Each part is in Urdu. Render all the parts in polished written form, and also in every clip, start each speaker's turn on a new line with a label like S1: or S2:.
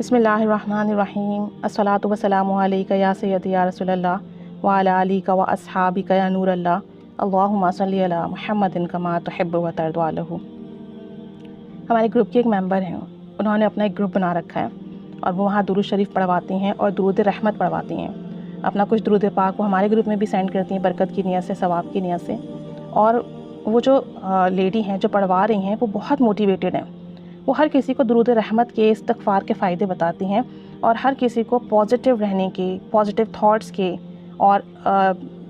S1: بسم اللہ الرحمن الرحیم الصلاۃ والسلام علیک یا سیدی یا رسول اللہ وعلی آلک و اصحابک یا نور اللہ اللہم صلی علی محمد کما تحب و ترضی عنہ۔ ہمارے گروپ کے ایک ممبر ہیں، انہوں نے اپنا ایک گروپ بنا رکھا ہے اور وہ وہاں درود شریف پڑھواتی ہیں اور درود رحمت پڑھواتی ہیں۔ اپنا کچھ درود پاک وہ ہمارے گروپ میں بھی سینڈ کرتی ہیں برکت کی نیت سے، ثواب کی نیت سے۔ اور وہ جو لیڈی ہیں جو پڑھوا رہی ہیں وہ بہت موٹیویٹڈ ہیں، وہ ہر کسی کو درود رحمت کے، استغفار کے فائدے بتاتی ہیں اور ہر کسی کو پازیٹیو رہنے کے، پازیٹیو تھاٹس کے اور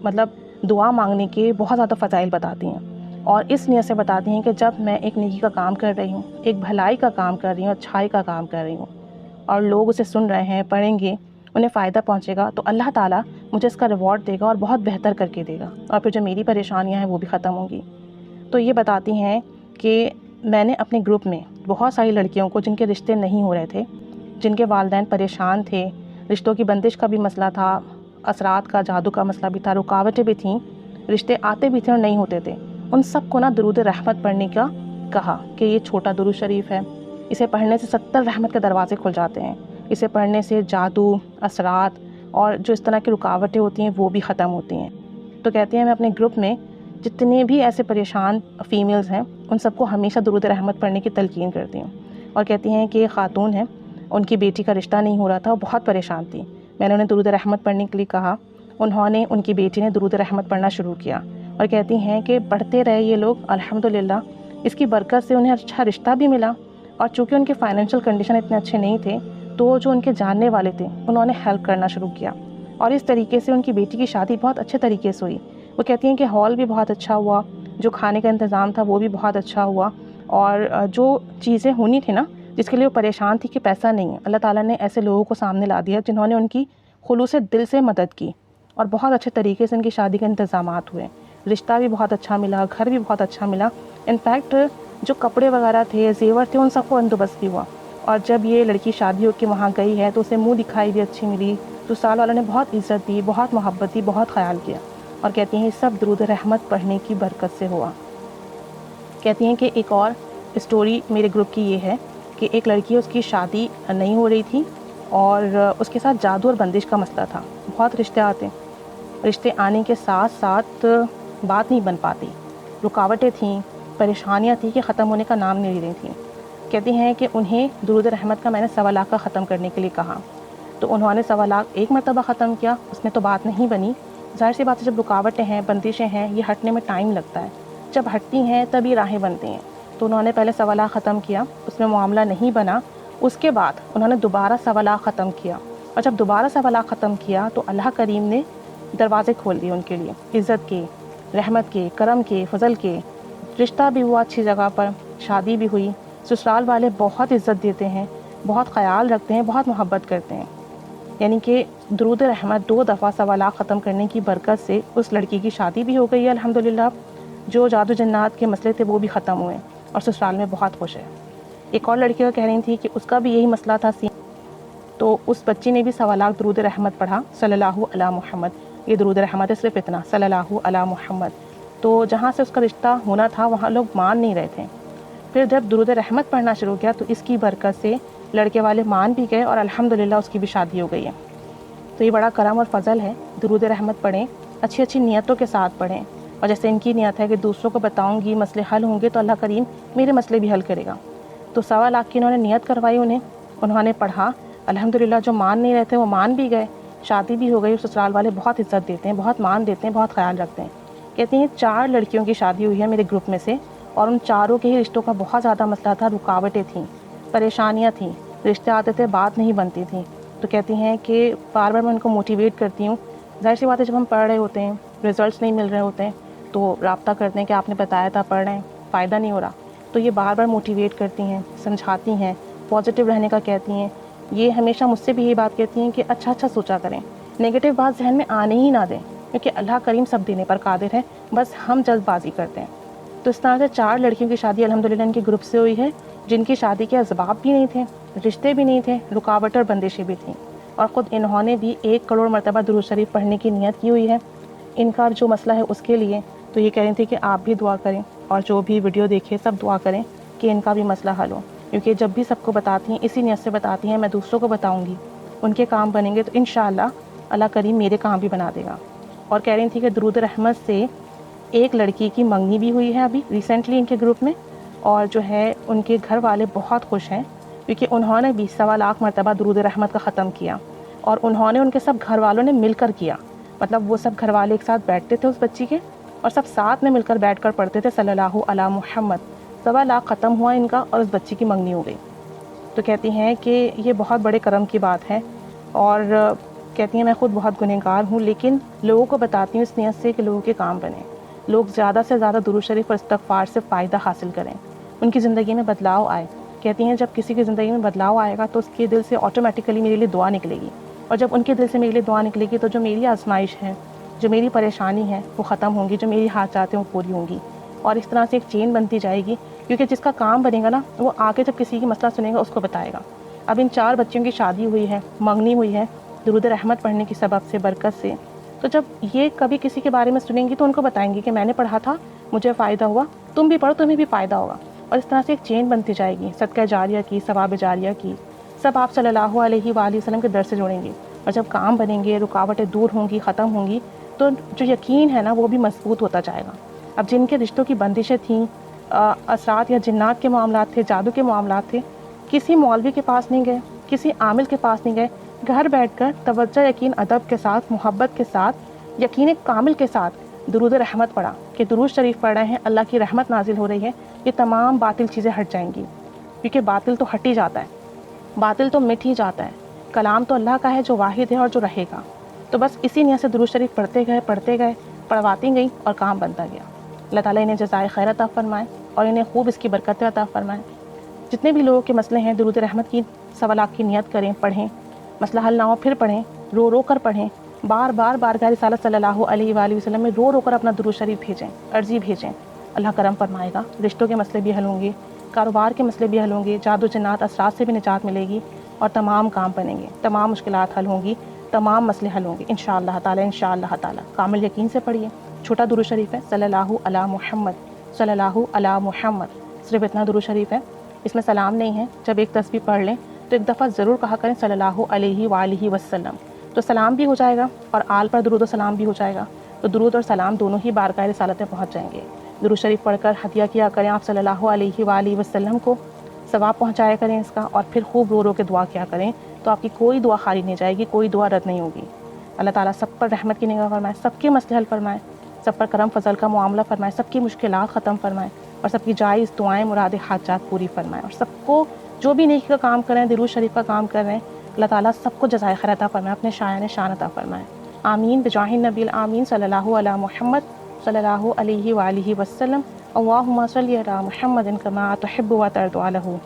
S1: مطلب دعا مانگنے کے بہت زیادہ فضائل بتاتی ہیں، اور اس نیت سے بتاتی ہیں کہ جب میں ایک نیکی کا کام کر رہی ہوں، ایک بھلائی کا کام کر رہی ہوں، اچھائی کا کام کر رہی ہوں اور لوگ اسے سن رہے ہیں، پڑھیں گے، انہیں فائدہ پہنچے گا تو اللہ تعالیٰ مجھے اس کا ریوارڈ دے گا اور بہت بہتر کر کے دے گا، اور پھر جو میری پریشانیاں ہیں وہ بھی ختم ہوں گی۔ تو یہ بتاتی ہیں کہ میں نے اپنے گروپ میں بہت ساری لڑکیوں کو جن کے رشتے نہیں ہو رہے تھے، جن کے والدین پریشان تھے، رشتوں کی بندش کا بھی مسئلہ تھا، اثرات کا، جادو کا مسئلہ بھی تھا، رکاوٹیں بھی تھیں، رشتے آتے بھی تھے اور نہیں ہوتے تھے، ان سب کو درود رحمت پڑھنے کا کہا کہ یہ چھوٹا درود شریف ہے، اسے پڑھنے سے 70 رحمت کے دروازے کھل جاتے ہیں، اسے پڑھنے سے جادو، اثرات اور جو اس طرح کی رکاوٹیں ہوتی ہیں وہ بھی ختم ہوتی ہیں۔ تو کہتی ہیں میں اپنے گروپ میں جتنے بھی ایسے پریشان فیمیلز ہیں ان سب کو ہمیشہ درود رحمت پڑھنے کی تلقین کرتی ہوں، اور کہتی ہیں کہ ایک خاتون ہیں، ان کی بیٹی کا رشتہ نہیں ہو رہا تھا، وہ بہت پریشان تھی، میں نے انہیں درود رحمت پڑھنے کے لیے کہا، انہوں نے، ان کی بیٹی نے درود رحمت پڑھنا شروع کیا، اور کہتی ہیں کہ پڑھتے رہے یہ لوگ، الحمدللہ اس کی برکت سے انہیں اچھا رشتہ بھی ملا، اور چونکہ ان کے فائنینشیل کنڈیشن اتنے اچھے نہیں تھے تو جو ان کے جاننے والے تھے انہوں نے ہیلپ کرنا شروع کیا، اور اس طریقے سے ان کی بیٹی کی شادی بہت اچھے طریقے سے ہوئی۔ وہ کہتی ہیں کہ ہال بھی بہت اچھا ہوا، جو کھانے کا انتظام تھا وہ بھی بہت اچھا ہوا، اور جو چیزیں ہونی تھی نا جس کے لیے وہ پریشان تھی کہ پیسہ نہیں ہے، اللہ تعالیٰ نے ایسے لوگوں کو سامنے لا دیا جنہوں نے ان کی خلوص دل سے مدد کی، اور بہت اچھے طریقے سے ان کی شادی کے انتظامات ہوئے، رشتہ بھی بہت اچھا ملا، گھر بھی بہت اچھا ملا، انفیکٹ جو کپڑے وغیرہ تھے، زیور تھے، ان سب کو بندوبست بھی ہوا، اور جب یہ لڑکی شادی ہو کے وہاں گئی ہے تو اسے منہ دکھائی بھی اچھی ملی، تو سال والوں نے بہت عزت دی، بہت محبت دی، بہت خیال کیا، اور کہتی ہیں یہ سب درود رحمت پڑھنے کی برکت سے ہوا۔ کہتی ہیں کہ ایک اور اسٹوری میرے گروپ کی یہ ہے کہ ایک لڑکی، اس کی شادی نہیں ہو رہی تھی اور اس کے ساتھ جادو اور بندش کا مسئلہ تھا، بہت رشتے آتے، رشتے آنے کے ساتھ ساتھ بات نہیں بن پاتی، رکاوٹیں تھیں، پریشانیاں تھیں کہ ختم ہونے کا نام نہیں لے رہی تھیں۔ کہتی ہیں کہ انہیں درود رحمت کا میں نے 1.25 لاکھ کا ختم کرنے کے لیے کہا، تو انہوں نے 1.25 لاکھ ایک مرتبہ ختم کیا، اس میں تو بات نہیں بنی، ظاہر سی بات ہے جب رکاوٹیں ہیں، بندشیں ہیں، یہ ہٹنے میں ٹائم لگتا ہے، جب ہٹتی ہیں تب یہ راہیں بنتی ہیں، تو انہوں نے پہلے 1.25 لاکھ ختم کیا، اس میں معاملہ نہیں بنا، اس کے بعد انہوں نے دوبارہ 1.25 لاکھ ختم کیا، اور جب دوبارہ 1.25 لاکھ ختم کیا تو اللہ کریم نے دروازے کھول دیے ان کے لیے، عزت کے، رحمت کے، کرم کے، فضل کے، رشتہ بھی ہوا اچھی جگہ پر، شادی بھی ہوئی، سسرال والے بہت عزت دیتے ہیں، بہت خیال رکھتے ہیں، بہت محبت کرتے ہیں، یعنی کہ درود رحمت 2 دفعہ 1.25 لاکھ ختم کرنے کی برکت سے اس لڑکی کی شادی بھی ہو گئی ہے الحمدللہ، جو جادو جنات کے مسئلے تھے وہ بھی ختم ہوئے، اور سسرال میں بہت خوش ہے۔ ایک اور لڑکی کا کہہ رہی تھی کہ اس کا بھی یہی مسئلہ تھا، تو اس بچی نے بھی 1.25 لاکھ درود رحمت پڑھا، صلی اللہ علی محمد، یہ درود رحمت ہے صرف اتنا، صلی اللہ علی محمد، تو جہاں سے اس کا رشتہ ہونا تھا وہاں لوگ مان نہیں رہے تھے، پھر جب درود رحمت پڑھنا شروع کیا تو اس کی برکت سے لڑکے والے مان بھی گئے اور الحمدللہ اس کی بھی شادی ہو گئی ہے۔ تو یہ بڑا کرم اور فضل ہے، درود رحمت پڑھیں، اچھی اچھی نیتوں کے ساتھ پڑھیں، اور جیسے ان کی نیت ہے کہ دوسروں کو بتاؤں گی، مسئلے حل ہوں گے تو اللہ کریم میرے مسئلے بھی حل کرے گا، تو 1.25 لاکھ کی انہوں نے نیت کروائی، انہوں نے پڑھا، الحمدللہ جو مان نہیں رہتے وہ مان بھی گئے، شادی بھی ہو گئی، سسرال والے بہت عزت دیتے ہیں، بہت مان دیتے ہیں، بہت خیال رکھتے ہیں۔ کہتی ہیں 4 لڑکیوں کی شادی ہوئی ہے میرے گروپ میں سے، اور ان چاروں کے ہی رشتوں کا بہت زیادہ مسئلہ تھا، رکاوٹیں تھیں، پریشانیاں تھیں، رشتے آتے تھے، بات نہیں بنتی تھی، تو کہتی ہیں کہ بار بار میں ان کو موٹیویٹ کرتی ہوں، ظاہر سی بات ہے جب ہم پڑھ رہے ہوتے ہیں، رزلٹس نہیں مل رہے ہوتے ہیں تو رابطہ کرتے ہیں کہ آپ نے بتایا تھا پڑھ رہے ہیں، فائدہ نہیں ہو رہا، تو یہ بار بار موٹیویٹ کرتی ہیں، سمجھاتی ہیں، پازیٹیو رہنے کا کہتی ہیں، یہ ہمیشہ مجھ سے بھی یہی بات کہتی ہیں کہ اچھا سوچا کریں، نیگیٹو بات ذہن میں آنے ہی نہ دیں، کیونکہ اللہ کریم سب دینے پر قادر ہے، بس ہم جلد بازی کرتے ہیں۔ تو اس طرح سے 4 لڑکیوں کی شادی الحمدللہ ان کے گروپ سے ہوئی ہے، جن کی شادی کے اسباب بھی نہیں تھے، رشتے بھی نہیں تھے، رکاوٹ اور بندشیں بھی تھیں، اور خود انہوں نے بھی 1 کروڑ مرتبہ درود شریف پڑھنے کی نیت کی ہوئی ہے ان کا جو مسئلہ ہے اس کے لیے، تو یہ کہہ رہی تھی کہ آپ بھی دعا کریں، اور جو بھی ویڈیو دیکھے سب دعا کریں کہ ان کا بھی مسئلہ حل ہو۔ کیونکہ جب بھی سب کو بتاتی ہیں اسی نیت سے بتاتی ہیں میں دوسروں کو بتاؤں گی، ان کے کام بنیں گے تو انشاءاللہ اللہ کریم میرے کام بھی بنا دے گا۔ اور کہہ رہی تھی کہ درود رحمت سے ایک لڑکی کی منگنی بھی ہوئی ہے ابھی ریسنٹلی ان کے گروپ میں، اور جو ہے ان کے گھر والے بہت خوش ہیں کیونکہ انہوں نے بھی 1.25 مرتبہ درود رحمت کا ختم کیا، اور انہوں نے ان کے سب گھر والوں نے مل کر کیا، مطلب وہ سب گھر والے ایک ساتھ بیٹھتے تھے اس بچی کے اور سب ساتھ میں مل کر بیٹھ کر پڑھتے تھے صلی اللہ علی محمد۔ 1.25 ختم ہوا ان کا اور اس بچی کی منگنی ہو گئی۔ تو کہتی ہیں کہ یہ بہت بڑے کرم کی بات ہے، اور کہتی ہیں میں خود بہت گنہگار ہوں لیکن لوگوں کو بتاتی ہوں اس نیت سے کہ لوگوں کے کام بنیں، لوگ زیادہ سے زیادہ درود شریف اور استغفار سے فائدہ حاصل کریں، ان کی زندگی میں بدلاؤ آئے۔ کہتی ہیں جب کسی کی زندگی میں بدلاؤ آئے گا تو اس کے دل سے آٹومیٹیکلی میرے لیے دعا نکلے گی، اور جب ان کے دل سے میرے لیے دعا نکلے گی تو جو میری آزمائش ہے، جو میری پریشانی ہے وہ ختم ہوں گی، جو میری حاجات ہیں وہ پوری ہوں گی، اور اس طرح سے ایک چین بنتی جائے گی، کیونکہ جس کا کام بنے گا نا وہ آگے جب کسی کی مسئلہ سنے گا اس کو بتائے گا۔ اب ان 4 بچیوں کی شادی ہوئی ہے، منگنی ہوئی ہے درود رحمت پڑھنے کی سبب سے، برکت سے، تو جب یہ کبھی کسی کے بارے میں سنیں گی تو ان کو بتائیں گی کہ میں نے پڑھا تھا مجھے فائدہ ہوا، تم بھی پڑھو تمہیں بھی فائدہ ہوگا، اور اس طرح سے ایک چین بنتی جائے گی، صدقہ جاریہ کی، ثواب جاریہ کی، سب آپ صلی اللہ علیہ وآلہ وسلم کے در سے جوڑیں گے، اور جب کام بنیں گے، رکاوٹیں دور ہوں گی، ختم ہوں گی، تو جو یقین ہے نا وہ بھی مضبوط ہوتا جائے گا۔ اب جن کے رشتوں کی بندشیں تھیں، اثرات یا جنات کے معاملات تھے، جادو کے معاملات تھے، کسی مولوی کے پاس نہیں گئے، کسی عامل کے پاس نہیں گئے، گھر بیٹھ کر توجہ، یقین، ادب کے ساتھ، محبت کے ساتھ، یقین کامل کے ساتھ درود رحمت پڑھا کہ درود شریف پڑھ رہے ہیں، اللہ کی رحمت نازل ہو رہی ہے، یہ تمام باطل چیزیں ہٹ جائیں گی، کیونکہ باطل تو ہٹ ہی جاتا ہے، باطل تو مٹ ہی جاتا ہے، کلام تو اللہ کا ہے جو واحد ہے اور جو رہے گا۔ تو بس اسی نیت سے درود شریف پڑھتے گئے، پڑھواتی گئیں اور کام بنتا گیا۔ اللہ تعالیٰ انہیں جزائے خیر عطا فرمائے اور انہیں خوب اس کی برکتیں عطا فرمائے۔ جتنے بھی لوگوں کے مسئلے ہیں درود رحمت کی 1.25 کی نیت کریں، پڑھیں، مسئلہ حل نہ ہو پھر پڑھیں، رو رو کر پڑھیں، بار بار بارگاہ رسالت صلی اللہ علیہ وآلہ وسلم میں رو رو کر اپنا درود شریف بھیجیں، عرضی بھیجیں، اللہ کرم فرمائے گا، رشتوں کے مسئلے بھی حل ہوں گے، کاروبار کے مسئلے بھی حل ہوں گے، جادو جنات اثرات سے بھی نجات ملے گی، اور تمام کام بنیں گے، تمام مشکلات حل ہوں گی، تمام مسئلے حل ہوں گے انشاءاللہ تعالی، انشاءاللہ تعالی۔ کامل یقین سے پڑھیے، چھوٹا درود شریف ہے صلی اللہ علی محمد، صلی اللہ علی محمد، صرف اتنا درود شریف ہے، اس میں سلام نہیں ہے۔ جب ایک تسبیح پڑھ لیں تو ایک دفعہ ضرور کہا کریں صلی اللہ علیہ وآلہ وسلم، تو سلام بھی ہو جائے گا اور آل پر درود و سلام بھی ہو جائے گا، تو درود اور سلام دونوں ہی بارگاہ رسالت میں پہنچ جائیں گے۔ درود شریف پڑھ کر ہدیہ کیا کریں آپ صلی اللہ علیہ وآلہ وسلم کو، ثواب پہنچایا کریں اس کا، اور پھر خوب رو رو کے دعا کیا کریں، تو آپ کی کوئی دعا خالی نہیں جائے گی، کوئی دعا رد نہیں ہوگی۔ اللہ تعالیٰ سب پر رحمت کی نگاہ فرمائے، سب کے مسئلے حل فرمائے، سب پر کرم فضل کا معاملہ فرمائے، سب کی مشکلات ختم فرمائے، اور سب کی جائز دعائیں، مراد، حاجات پوری فرمائے، اور سب کو جو بھی نیکی کا کام کر رہے ہیں، درود شریف کا کام کر رہے ہیں، اللہ تعالیٰ سب کو جزائے خیر عطا فرمائے، اپنے شایان شان عطا فرمائے، آمین بجاہ النبی الآمین صلی اللہ علی محمد صلی اللہ علیہ وآلہ وسلم۔ اللہم صلی علی محمد کما تحب و ترضی عنہ۔